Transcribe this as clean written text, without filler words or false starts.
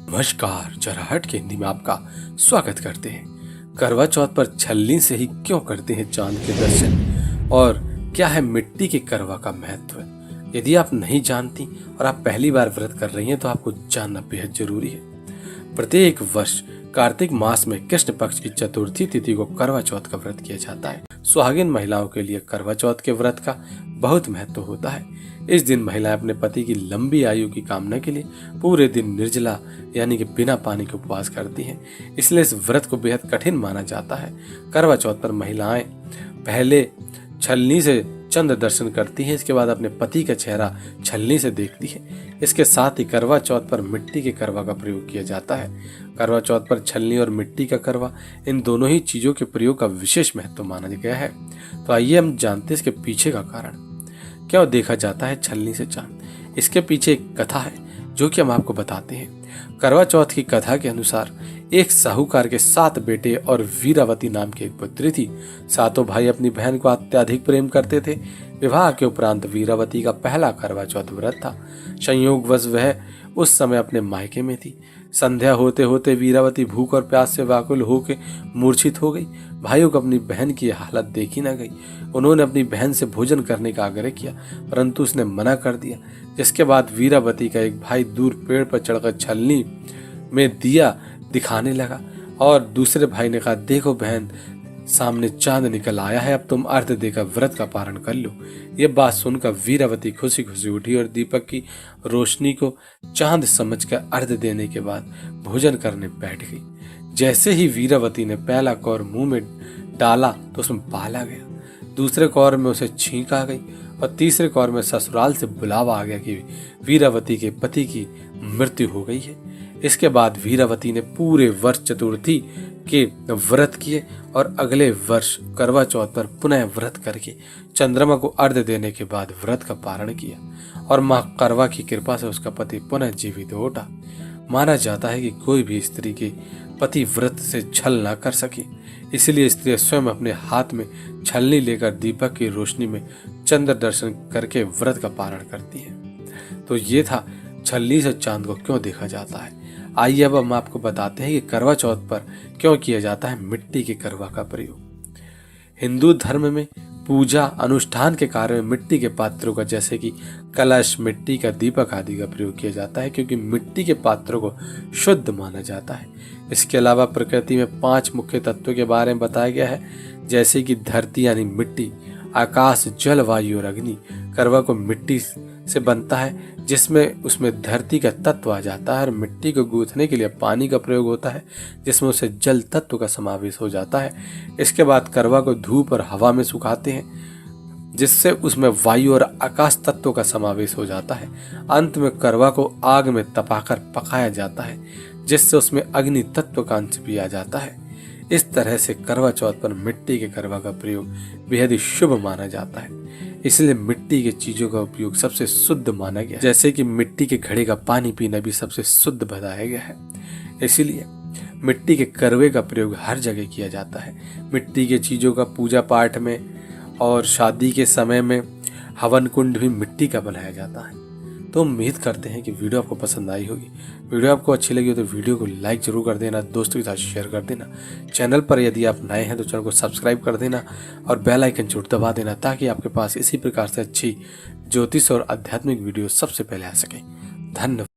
नमस्कार, जरा हट के हिंदी में आपका स्वागत करते हैं। करवा चौथ पर छलनी से ही क्यों करते हैं चांद के दर्शन और क्या है मिट्टी के करवा का महत्व। यदि आप नहीं जानती और आप पहली बार व्रत कर रही हैं तो आपको जानना बेहद जरूरी है। प्रत्येक वर्ष कार्तिक मास में कृष्ण पक्ष की चतुर्थी तिथि को करवा चौथ का व्रत किया जाता है। सुहागिन महिलाओं के लिए करवा चौथ के व्रत का बहुत महत्व होता है। इस दिन महिलाएं अपने पति की लंबी आयु की कामना के लिए पूरे दिन निर्जला यानी कि बिना पानी के उपवास करती हैं। इसलिए इस व्रत को बेहद कठिन माना जाता है। करवा चौथ पर महिलाएं पहले छलनी से चंद्र दर्शन करती हैं, इसके बाद अपने पति का चेहरा छलनी से देखती है। इसके साथ ही करवा चौथ पर मिट्टी के करवा का प्रयोग किया जाता है। करवा चौथ पर छलनी और मिट्टी का करवा, इन दोनों ही चीजों के प्रयोग का विशेष महत्व माना गया है। तो आइए हम जानते हैं इसके पीछे का कारण। क्यों देखा जाता है छलनी से चांद? इसके पीछे एक कथा है जो कि हम आपको बताते हैं। करवा चौथ की कथा के अनुसार एक साहूकार के 7 बेटे और वीरावती नाम की एक पुत्री थी। सातों भाई अपनी बहन को अत्यधिक प्रेम करते थे। विवाह के उपरांत वीरावती का पहला करवा चौथ व्रत था। संयोगवश वह उस समय अपने मायके में थी। संध्या होते होते वीरावती भूख और प्यास से व्याकुल होकर मूर्छित हो गई। भाइयों को अपनी बहन की हालत देखी न गई। उन्होंने अपनी बहन से भोजन करने का आग्रह किया, परंतु उसने मना कर दिया। जिसके बाद वीरावती का एक भाई दूर पेड़ पर चढ़कर छलनी में दिया दिखाने लगा और दूसरे भाई ने कहा, देखो बहन, सामने चांद निकल आया है, अब तुम अर्घ देकर व्रत का पारण कर लो। ये बात सुनकर वीरावती खुशी खुशी उठी और दीपक की रोशनी को चांद समझकर अर्घ देने के बाद भोजन करने बैठ गई। जैसे ही वीरावती ने पहला कौर मुंह में डाला तो उसमें बाल आ गया, दूसरे कौर में उसे छींक आ गई और तीसरे कौर में ससुराल से बुलावा आ गया कि वीरावती के पति की मृत्यु हो गई है। इसके बाद वीरावती ने पूरे वर्ष चतुर्थी के व्रत किए और अगले वर्ष करवा चौथ पर पुनः व्रत करके चंद्रमा को अर्घ्य देने के बाद व्रत का पारण किया और मां करवा की कृपा से उसका पति पुनः जीवित हो उठा। माना जाता है कि कोई भी स्त्री के पति व्रत से छल ना कर सके, इसलिए स्त्री स्वयं अपने हाथ में छलनी लेकर दीपक की रोशनी में चंद्र दर्शन करके व्रत का पारण करती है। तो ये था छलनी से चांद को क्यों देखा जाता है। आइए अब हम आपको बताते हैं कि करवा चौथ पर क्यों किया जाता है मिट्टी के करवा का प्रयोग। हिंदू धर्म में पूजा अनुष्ठान के कार्य में मिट्टी के पात्रों का, जैसे कि कलश, मिट्टी का दीपक आदि का प्रयोग किया जाता है, क्योंकि मिट्टी के पात्रों को शुद्ध माना जाता है। इसके अलावा प्रकृति में 5 मुख्य तत्वों के बारे में बताया गया है, जैसे कि धरती यानी मिट्टी, आकाश, जल, वायु और अग्नि। करवा को मिट्टी से बनता है जिसमें उसमें धरती का तत्व आ जाता है और मिट्टी को गूंथने के लिए पानी का प्रयोग होता है जिसमें उसे जल तत्व का समावेश हो जाता है। इसके बाद करवा को धूप और हवा में सुखाते हैं जिससे उसमें वायु और आकाश तत्व का समावेश हो जाता है। अंत में करवा को आग में तपाकर पकाया जाता है जिससे उसमें अग्नि तत्व का अंश भी आ जाता है। इस तरह से करवा चौथ पर मिट्टी के करवा का प्रयोग बेहद ही शुभ माना जाता है। इसलिए मिट्टी के चीजों का उपयोग सबसे शुद्ध माना गया, जैसे कि मिट्टी के घड़े का पानी पीना भी सबसे शुद्ध बताया गया है। इसीलिए मिट्टी के करवे का प्रयोग हर जगह किया जाता है। मिट्टी के चीजों का पूजा पाठ में और शादी के समय में हवन कुंड भी मिट्टी का बनाया जाता है। तो उम्मीद करते हैं कि वीडियो आपको पसंद आई होगी। वीडियो आपको अच्छी लगी हो तो वीडियो को लाइक जरूर कर देना, दोस्तों के साथ शेयर कर देना। चैनल पर यदि आप नए हैं तो चैनल को सब्सक्राइब कर देना और बेल आइकन जरूर दबा देना ताकि आपके पास इसी प्रकार से अच्छी ज्योतिष और आध्यात्मिक वीडियो सबसे पहले आ सके। धन्यवाद।